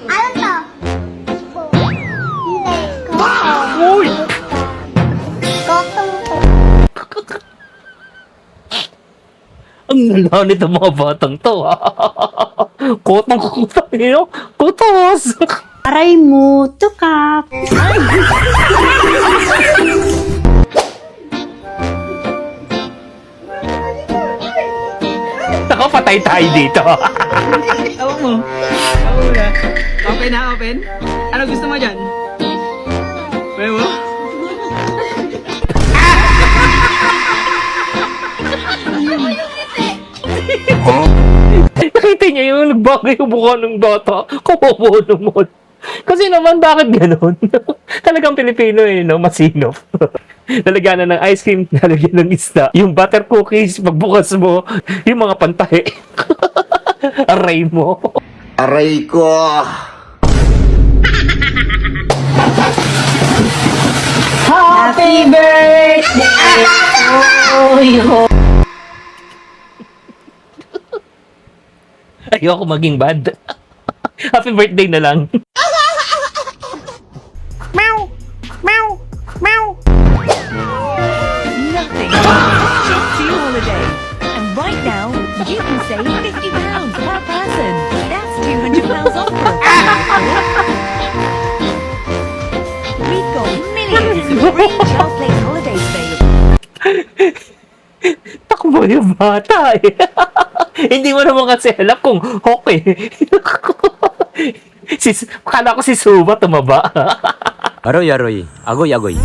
Ano to? Hindi. Uy! Kotong to. Ang lala nito mga batang to, ha? Kotong-kotong, yun, kutos! Aray mo, tukap. Nakapatay tayo dito. Tawag mo. Tawag mo na. Open na, open. Ano gusto mo dyan? Pwede mo? Nakita niyo yung nagbago yung mukha ng bata. Kawawa naman. Kasi naman, bakit ganun? Talagang Pilipino no? Masinop. Lalagyan na ng ice cream, lalagyan ng isda. Yung butter cookies, pagbukas mo, yung mga pantahe. Aray mo. Aray ko! Happy birthday to you. Ayoko maging bad. Happy birthday na lang. Nothing. Gypsy holiday. And right now, you can save £50 per person. That's £200 off for We've got millions of free child place holidays available. Takbo yung bata eh. Hindi mo naman kasi alam kung okay. Kala ko si Suba tumaba. Aroy, aroy. Agoy, agoy.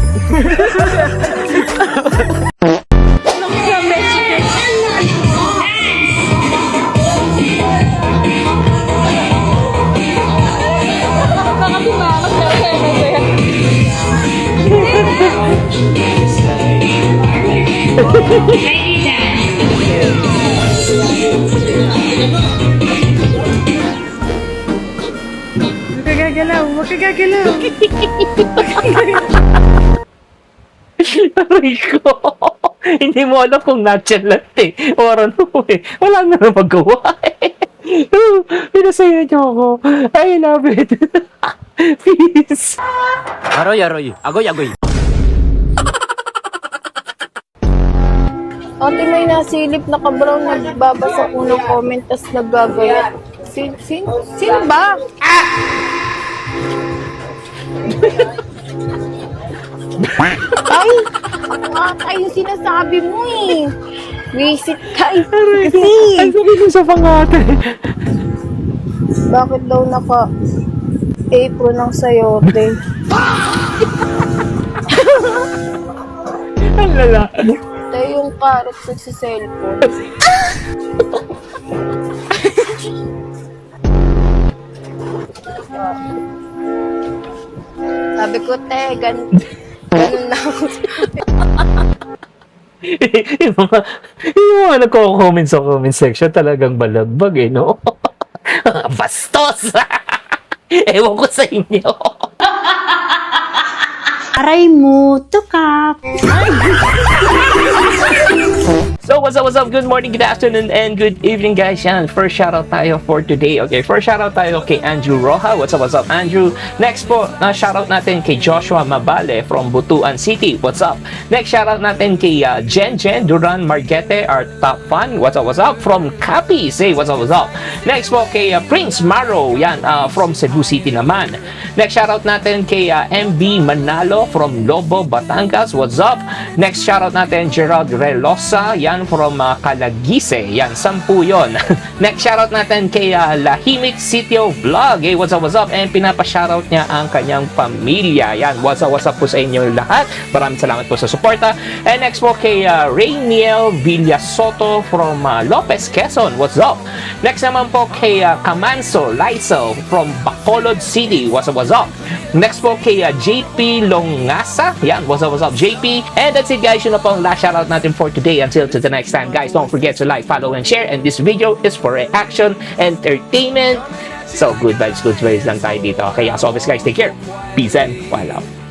Aray ko. Hindi mo alam kung natural eh. Or ano eh. Wala na na magawa eh. Pinasaya niyo ako. I love it. Peace. Aroy, aroy. Agoy, agoy. Ate, may nasilip na ka-brown, nagbabasa ko ng comment, tas naggagayat. Sino ba? Ay, ata yung sinasabi mo eh. Visit ka eh. Ang sakit mo sa pangate. Bakit daw naka-apron ng sayote? Ang lala. Tayo yung carrot sa cellphone. Sabi ko, te, ganun na ako. yung mga nagko-comment sa comment section talagang balagbag eh, no? Bastos! Ewan ko sa inyo. Aray mo, tukap. So, what's up? Good morning, good afternoon, and good evening, guys. Yan, first shoutout tayo for today. Okay, first shoutout tayo kay Andrew Roja. What's up, Andrew? Next po, shoutout natin kay Joshua Mabale from Butuan City. What's up? Next shoutout natin kay Jen Duran Marguete, our top fan. What's up? From Capi. Say, what's up? Next po kay Prince Maro. Yan, from Cebu City naman. Next shoutout natin kay MB Manalo from Lobo, Batangas. What's up? Next shoutout natin Gerald Relosa. Yan, from Calagise. Yan, 10 yun. Next shoutout natin kay Lahimik Sitio Vlog. Hey, what's up? And pinapa-shoutout niya ang kanyang pamilya. Yan, what's up po sa inyo lahat. Maraming salamat po sa suporta. And next po kay Rainiel Villasoto from Lopez, Quezon. What's up? Next naman po kay Camanso Lysel from Bacolod City. What's up? Next po kay JP Longasa. Yan, what's up, JP? And that's it, guys. Yun na po ang last shoutout natin for today. Until to the next time, guys, don't forget to like, follow, and share. And this video is for action, entertainment. So, good vibes lang tayo dito. Okay, as always, guys, take care. Peace and one love.